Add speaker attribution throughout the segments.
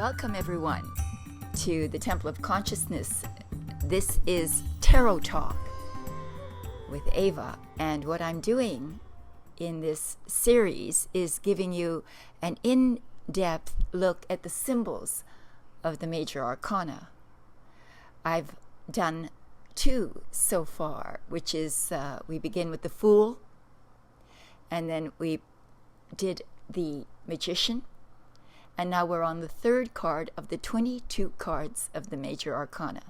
Speaker 1: Welcome everyone to the Temple of Consciousness. This is Tarot Talk with AVA, and what I'm doing in this series is giving you an in-depth look at the symbols of the major arcana. I've done 2 so far, which is we begin with the Fool, and then we did the Magician, and now we're on the 3rd card of the 22 cards of the major arcana.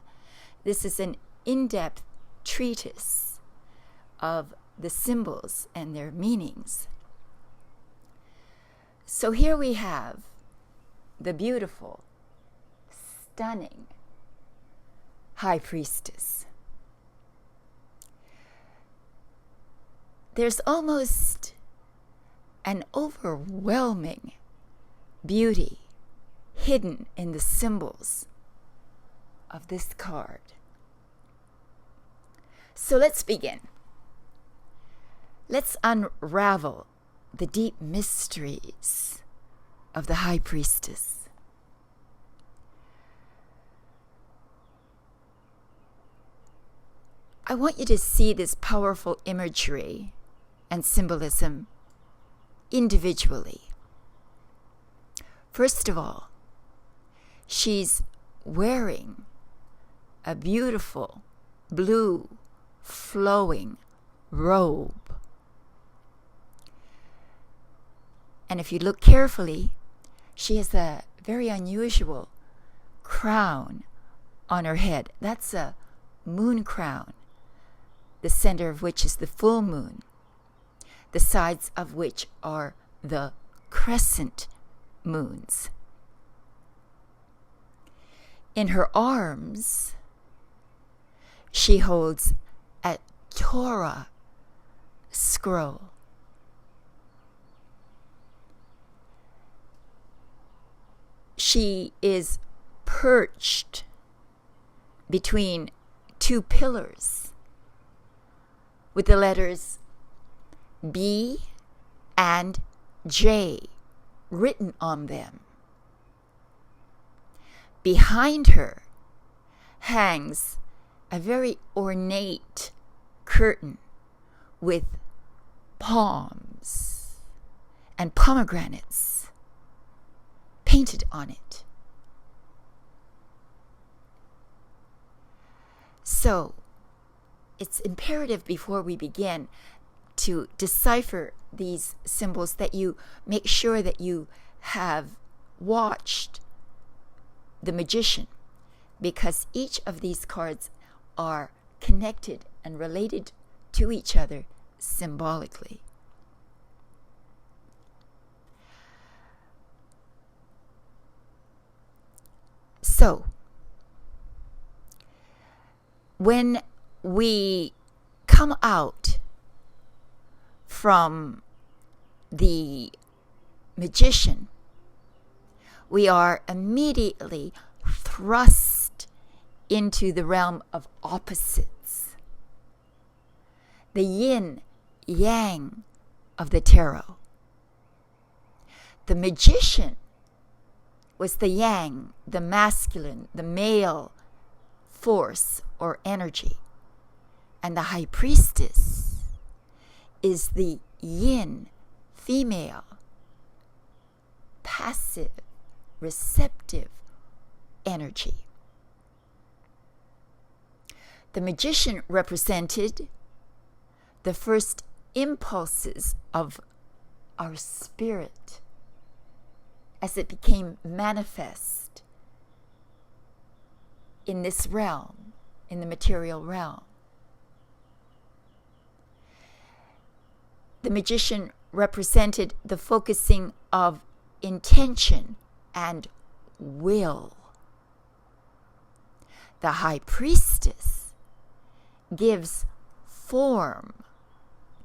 Speaker 1: This is an in-depth treatise of the symbols and their meanings. So here we have the beautiful, stunning High Priestess. There's almost an overwhelming beauty hidden in the symbols of this card. So let's begin. Let's unravel the deep mysteries of the High Priestess. I want you to see this powerful imagery and symbolism individually. First of all, she's wearing a beautiful blue flowing robe. And if you look carefully, she has a very unusual crown on her head. That's a moon crown, the center of which is the full moon, the sides of which are the crescent moons. In her arms, she holds a Torah scroll. She is perched between 2 pillars with the letters B and J written on them. Behind her hangs a very ornate curtain with palms and pomegranates painted on it. So, it's imperative before we begin to decipher these symbols that you make sure that you have watched the Magician, because each of these cards are connected and related to each other symbolically. So, when we come out from the Magician, we are immediately thrust into the realm of opposites, the Yin-Yang of the tarot. The Magician was the Yang, the masculine, the male force or energy, and the High Priestess is the Yin, female, passive, receptive energy. The Magician represented the first impulses of our spirit as it became manifest in this realm, in the material realm. The Magician represented the focusing of intention and will. The High Priestess gives form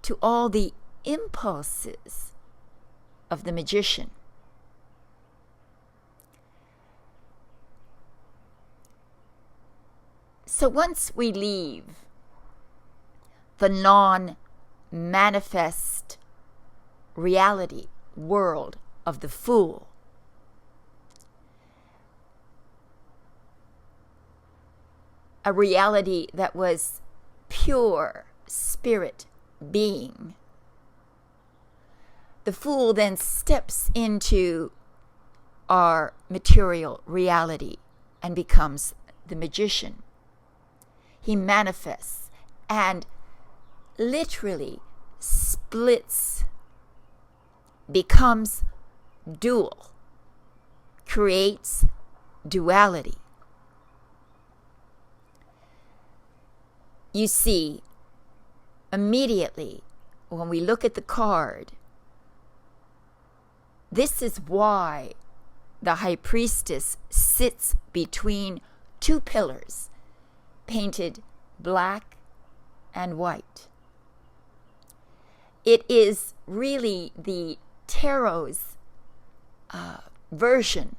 Speaker 1: to all the impulses of the Magician. So once we leave the non-manifest reality world of the Fool, a reality that was pure spirit being. The fool then steps into our material reality and becomes the magician. He manifests and literally splits, becomes dual, creates duality. You see, immediately when we look at the card, this is why the High Priestess sits between two pillars, painted black and white. It is really the Tarot's version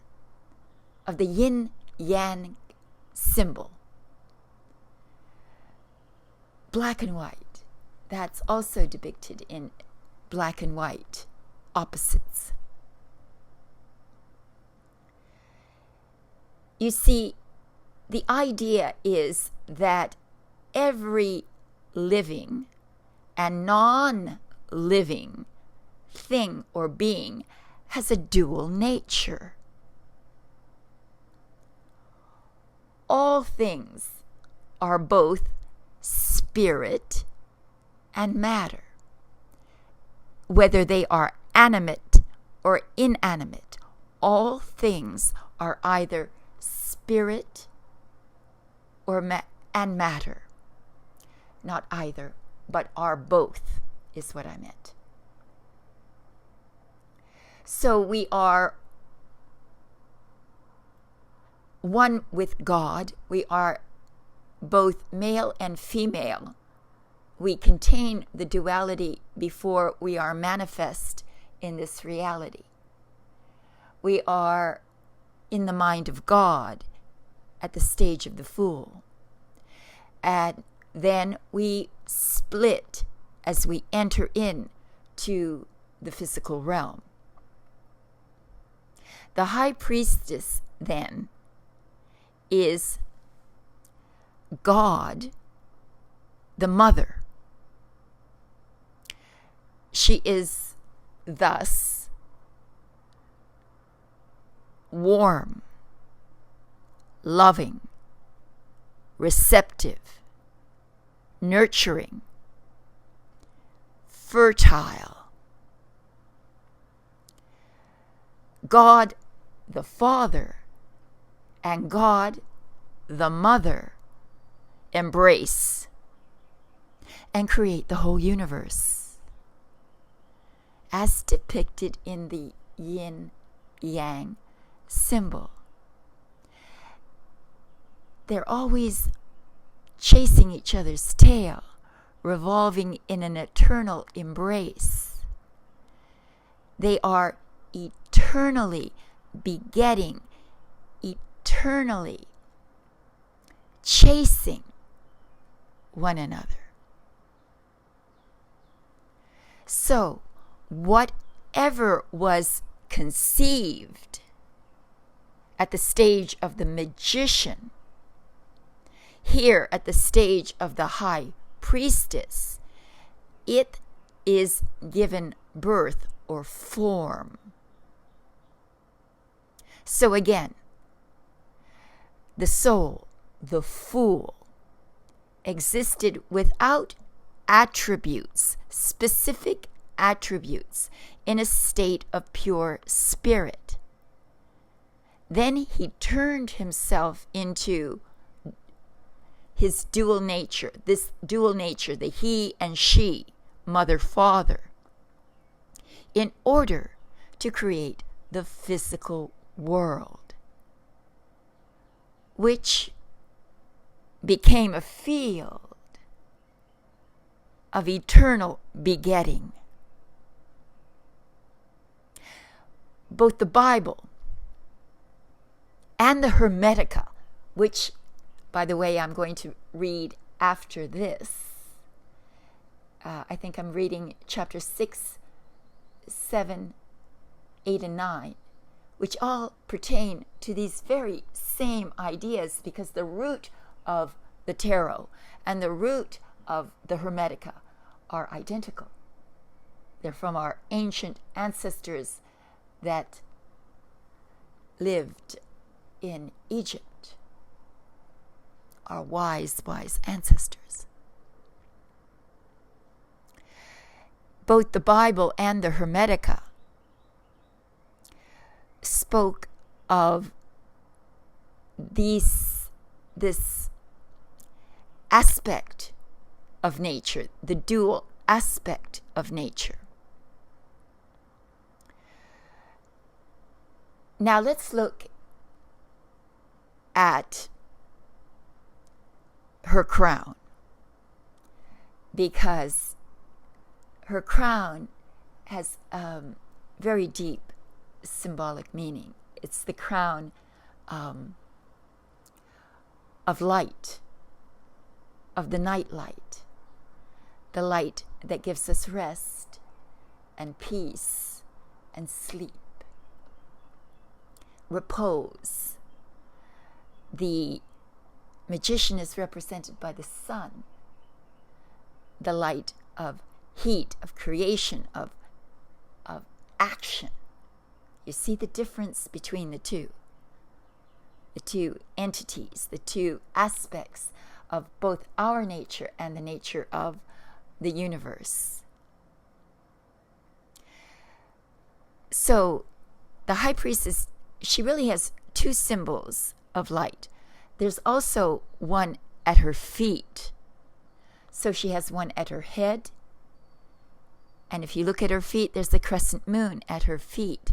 Speaker 1: of the Yin-Yang symbol. Black and white. That's also depicted in black and white opposites. You see, the idea is that every living and non-living thing or being has a dual nature. All things are both spirit and matter, whether they are animate or inanimate. All things are either spirit or and matter. Not either, but are both, is what I meant. So we are one with God. We are both male and female. We contain the duality before we are manifest in this reality. We are in the mind of God at the stage of the fool. And then we split as we enter in to the physical realm. The High Priestess, then, is God, the Mother. She is thus warm, loving, receptive, nurturing, fertile. God the Father and God the Mother embrace and create the whole universe, as depicted in the Yin-Yang symbol. They're always chasing each other's tail, revolving in an eternal embrace. They are eternally begetting, eternally chasing one another. So, whatever was conceived at the stage of the magician, here at the stage of the High Priestess, it is given birth or form. So again, the soul, the fool, existed without attributes, specific attributes, in a state of pure spirit. Then he turned himself into his dual nature, this dual nature, the he and she, mother, father, in order to create the physical world, which became a field of eternal begetting. Both the Bible and the Hermetica, which, by the way, I'm going to read after this. I think I'm reading chapter 6, 7, 8, and 9, which all pertain to these very same ideas, because the root of the tarot, and the root of the Hermetica are identical. They're from our ancient ancestors that lived in Egypt, our wise ancestors. Both the Bible and the Hermetica spoke of this aspect of nature, the dual aspect of nature. Now let's look at her crown, because her crown has very deep symbolic meaning. It's the crown of light, of the night light, the light that gives us rest and peace and sleep, repose. The magician is represented by the sun, the light of heat, of creation, of action. You see the difference between the two entities, the two aspects of both our nature and the nature of the universe. So the High Priestess, she really has two symbols of light. There's also one at her feet. So she has one at her head. And if you look at her feet, there's the crescent moon at her feet.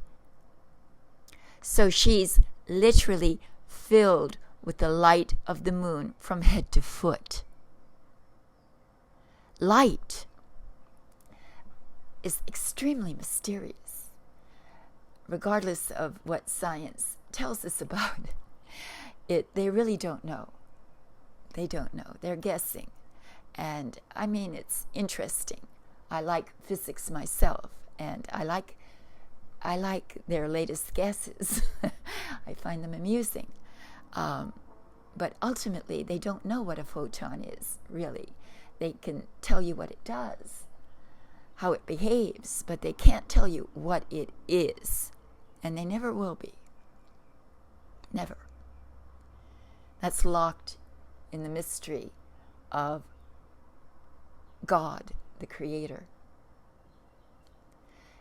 Speaker 1: So she's literally filled with the light of the moon from head to foot. Light is extremely mysterious, regardless of what science tells us about it. They really don't know. They don't know. They're guessing. And I mean, it's interesting. I like physics myself, and I like their latest guesses. I find them amusing. But ultimately, they don't know what a photon is, really. They can tell you what it does, how it behaves, but they can't tell you what it is. And they never will be. Never. That's locked in the mystery of God, the Creator.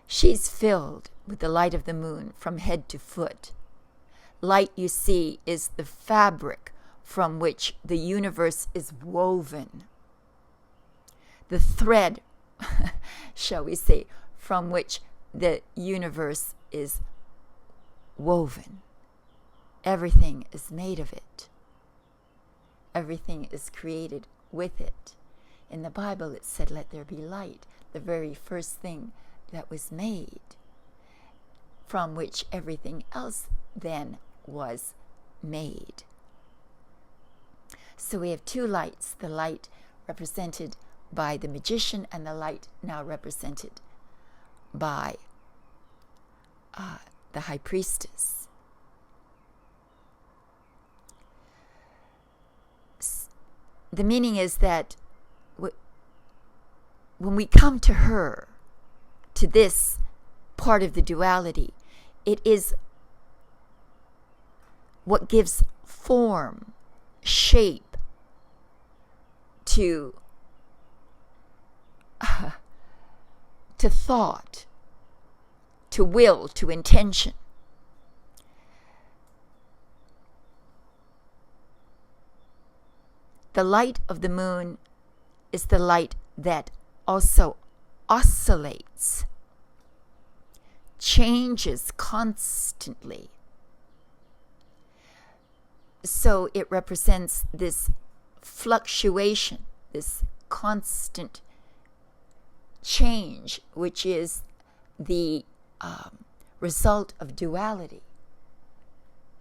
Speaker 1: She's filled with the light of the moon from head to foot. Light, you see, is the fabric from which the universe is woven. The thread, shall we say, from which the universe is woven. Everything is made of it. Everything is created with it. In the Bible it said, "Let there be light," the very first thing that was made, from which everything else then was made. So we have two lights, the light represented by the magician and the light now represented by the High Priestess. The meaning is that when we come to her, to this part of the duality, it is what gives form, shape to thought, to will, to intention. The light of the moon is the light that also oscillates, changes constantly. So it represents this fluctuation, this constant change, which is the result of duality,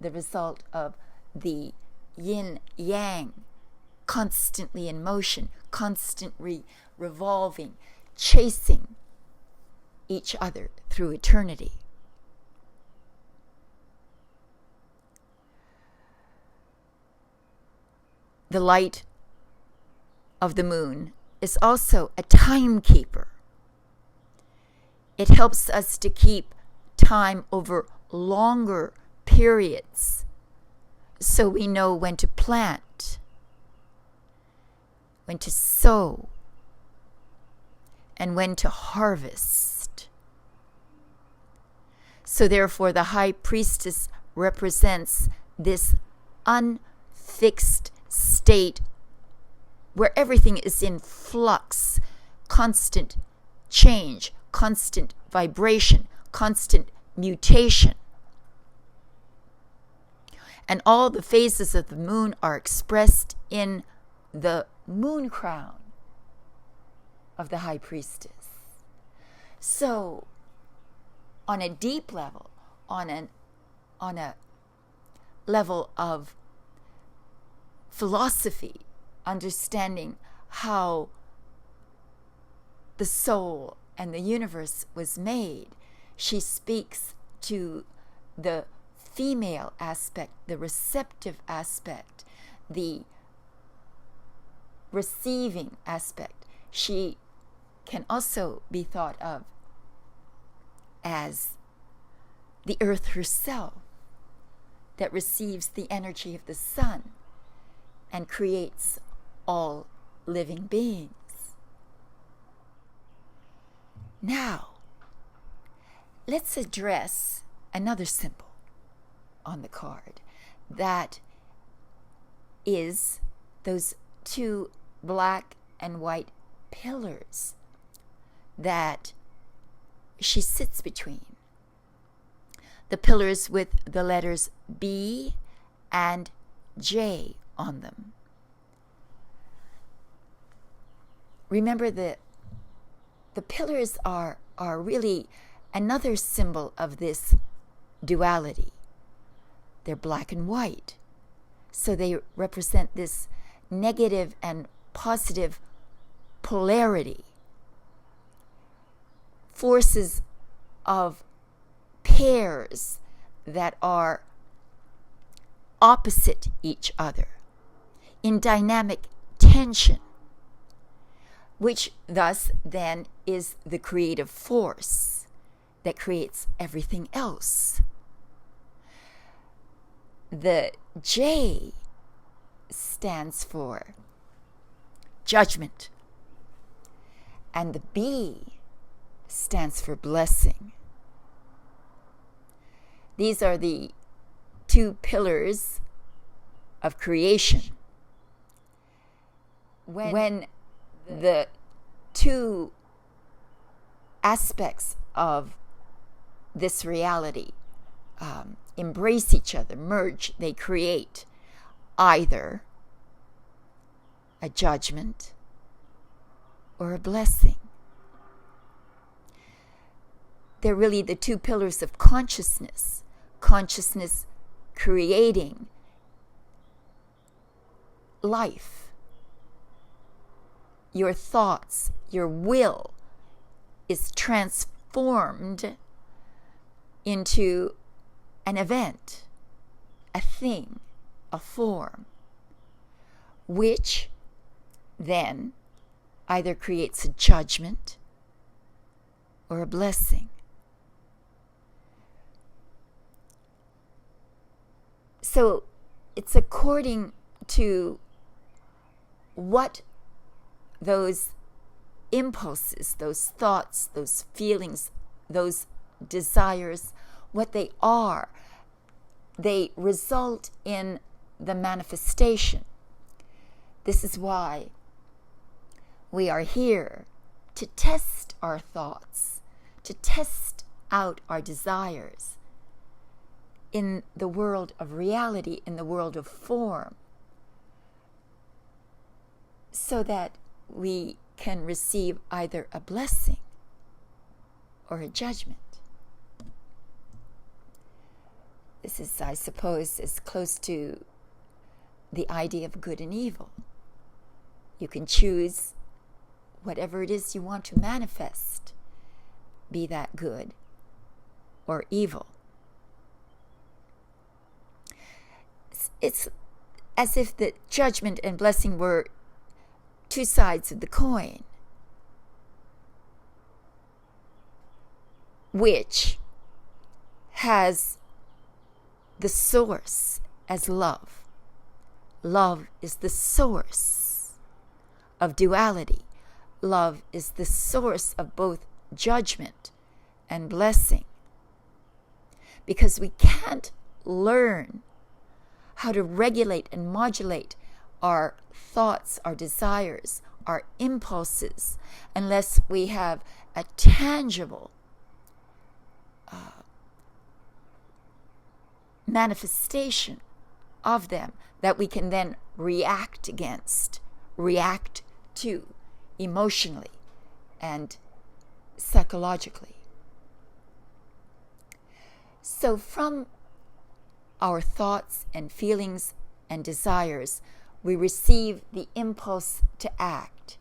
Speaker 1: the result of the yin-yang, constantly in motion, constantly revolving, chasing each other through eternity. The light of the moon is also a timekeeper. It helps us to keep time over longer periods so we know when to plant, when to sow, and when to harvest. So therefore, the high priestess represents this unfixed state where everything is in flux, constant change, constant vibration, constant mutation. And all the phases of the moon are expressed in the moon crown of the high priestess. So, on a deep level, on a level of philosophy, understanding how the soul and the universe was made, she speaks to the female aspect, the receptive aspect, the receiving aspect. She can also be thought of as the earth herself that receives the energy of the sun and creates all living beings. Now, let's address another symbol on the card. That is those two black and white pillars that she sits between. The pillars with the letters B and J on them. Remember that the pillars are really another symbol of this duality. They're black and white. So they represent this negative and positive polarity. Forces of pairs that are opposite each other in dynamic tension, which thus then is the creative force that creates everything else. The J stands for judgment, and the B stands for blessing. These are the two pillars of creation. When the two aspects of this reality embrace each other, merge, they create either a judgment or a blessing. They're really the two pillars of consciousness. Consciousness creating life. Your thoughts, your will is transformed into an event, a thing, a form, which then either creates a judgment or a blessing. So it's according to what those impulses, those thoughts, those feelings, those desires, what they are, they result in the manifestation. This is why we are here, to test our thoughts, to test out our desires in the world of reality, in the world of form, so that we can receive either a blessing or a judgment. This is, I suppose, as close to the idea of good and evil. You can choose whatever it is you want to manifest, be that good or evil. It's as if the judgment and blessing were two sides of the coin, which has the source as love. Love is the source of duality. Love is the source of both judgment and blessing. Because we can't learn how to regulate and modulate our thoughts, our desires, our impulses, unless we have a tangible manifestation of them that we can then react to emotionally and psychologically. So from our thoughts and feelings and desires, we receive the impulse to act.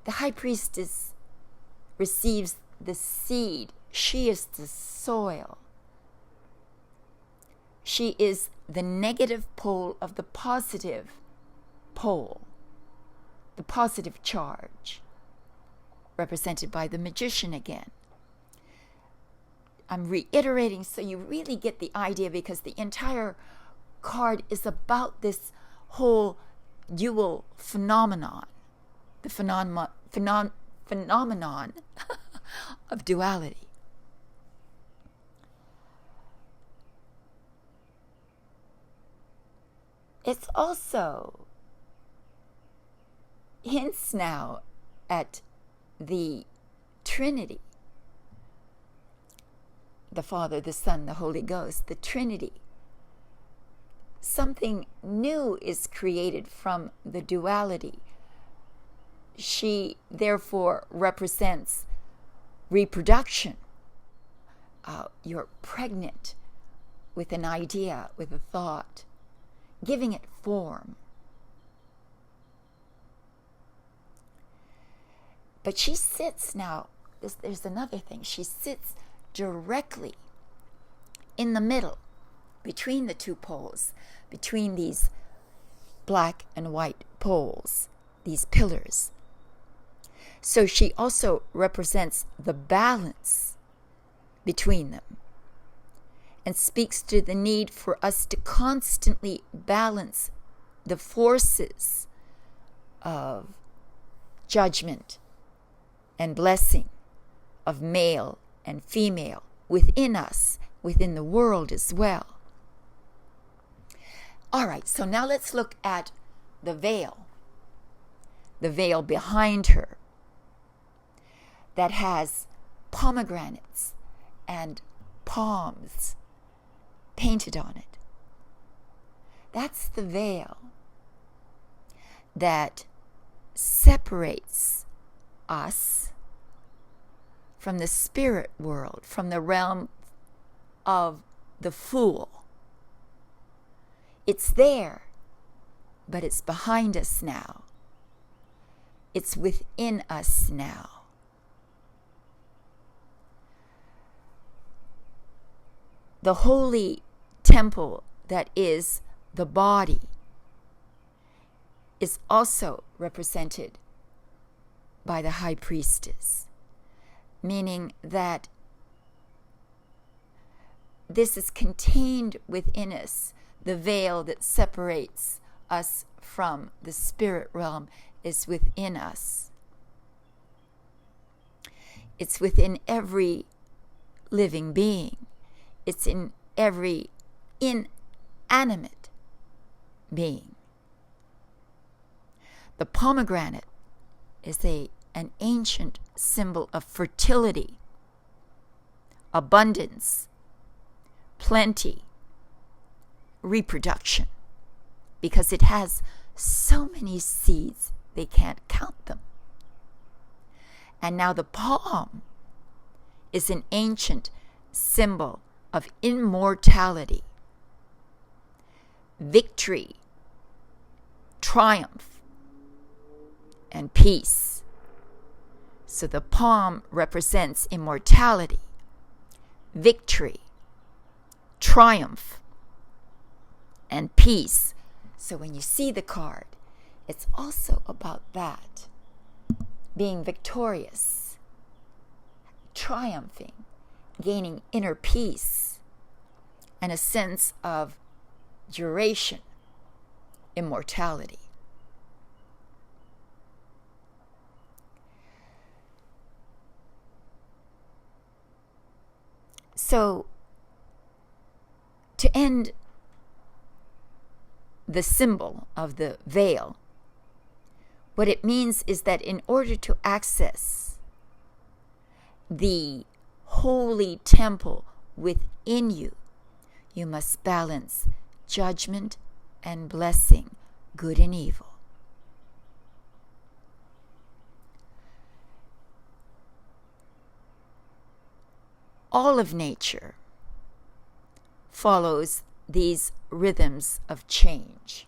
Speaker 1: The high priestess receives the seed. She is the soil. She is the negative pole of the positive pole, the positive charge, represented by the magician again. I'm reiterating so you really get the idea, because the entire card is about this whole dual phenomenon, the phenomenon of duality. It's also hints now at the Trinity, the Father, the Son, the Holy Ghost, the Trinity. Something new is created from the duality. She therefore represents reproduction. You're pregnant with an idea, with a thought, giving it form. But she sits now, there's another thing, she sits directly in the middle, between the two poles, between these black and white poles, these pillars. So she also represents the balance between them, and speaks to the need for us to constantly balance the forces of judgment and blessing, of male and female within us, within the world as well. All right, so now let's look at the veil behind her that has pomegranates and palms painted on it. That's the veil that separates us from the spirit world, from the realm of the fool. It's there, but it's behind us now. It's within us now. The holy temple that is the body is also represented by the high priestess, meaning that this is contained within us. The veil that separates us from the spirit realm is within us. It's within every living being. It's in every inanimate being. The pomegranate is an ancient symbol of fertility, abundance, plenty, reproduction, because it has so many seeds they can't count them. And now the palm is an ancient symbol of immortality, victory, triumph, and peace. So the palm represents immortality, victory, triumph, and peace. So when you see the card, It's also about that. Being victorious, triumphing, gaining inner peace, and a sense of duration, immortality. So, to end the symbol of the veil, what it means is that in order to access the holy temple within you, you must balance judgment and blessing, good and evil. All of nature follows these rhythms of change.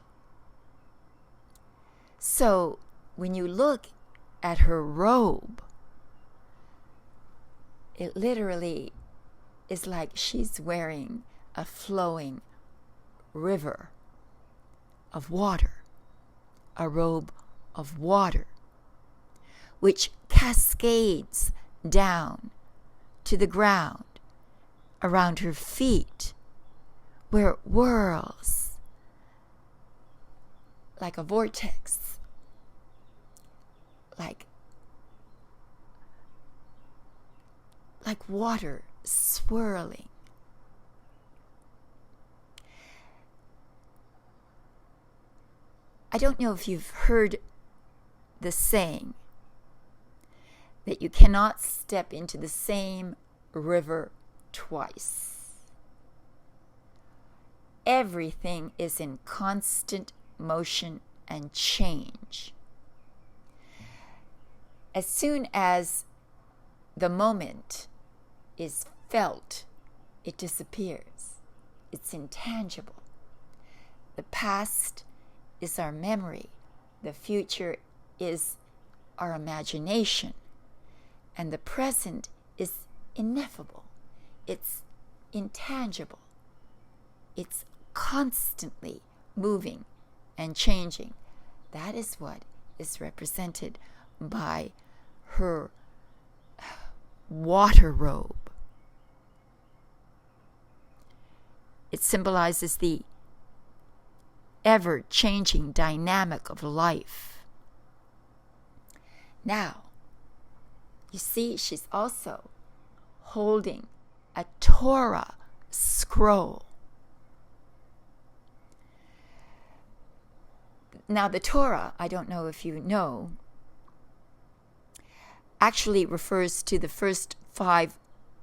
Speaker 1: So when you look at her robe, it literally is like she's wearing a flowing river of water, a robe of water, which cascades down to the ground around her feet, where it whirls like a vortex, like water swirling. I don't know if you've heard the saying that you cannot step into the same river twice. Everything is in constant motion and change. As soon as the moment is felt, it disappears. It's intangible. The past is our memory. The future is our imagination. And the present is ineffable. It's intangible. It's constantly moving and changing. That is what is represented by her water robe. It symbolizes the ever-changing dynamic of life. Now, you see, she's also holding a Torah scroll. Now, the Torah, I don't know if you know, actually refers to the first 5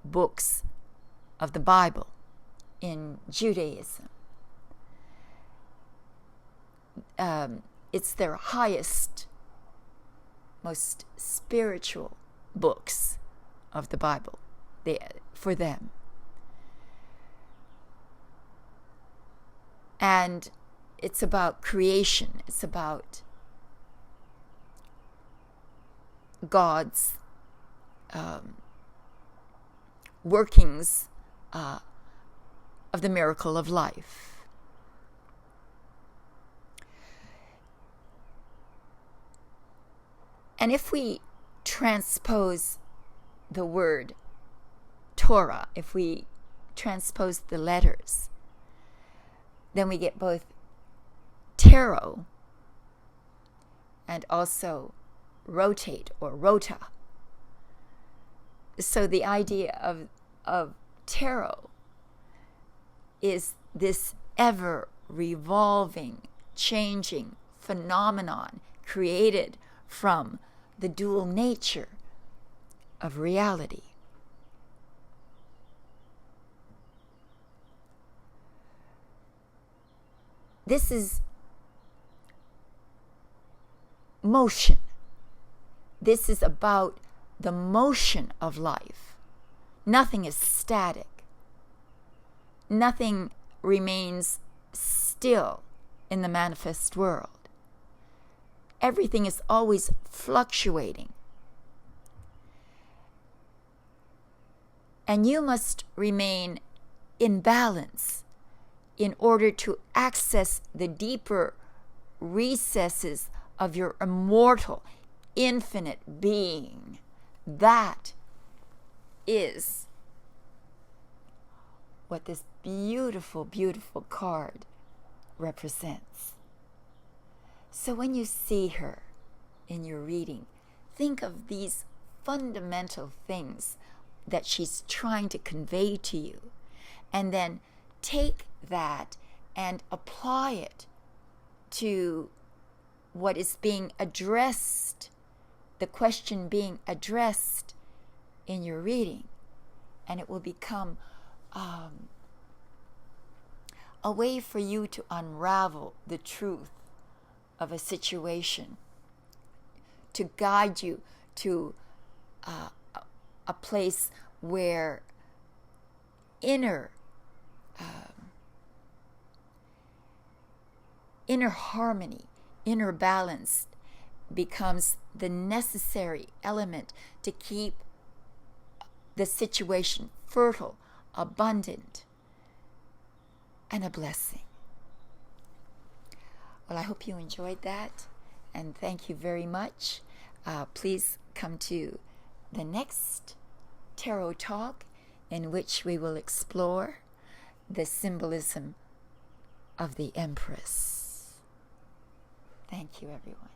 Speaker 1: books of the Bible in Judaism. It's their highest, most spiritual books of the Bible for them. And it's about creation. It's about God's workings of the miracle of life. And if we transpose the word Torah, if we transpose the letters, then we get both tarot and also rotate or rota. So the idea of tarot is this ever revolving, changing phenomenon created from the dual nature of reality. This is motion. This is about the motion of life. Nothing is static. Nothing remains still in the manifest world. Everything is always fluctuating. And you must remain in balance in order to access the deeper recesses of your immortal, infinite being. That is what this beautiful, beautiful card represents. So when you see her in your reading, think of these fundamental things that she's trying to convey to you, and then take that and apply it to what is being addressed, the question being addressed in your reading, and it will become a way for you to unravel the truth of a situation, to guide you to a place where inner harmony, inner balance becomes the necessary element to keep the situation fertile, abundant, and a blessing. Well, I hope you enjoyed that, and thank you very much. Please come to the next Tarot Talk, in which we will explore the symbolism of the Empress. Thank you, everyone.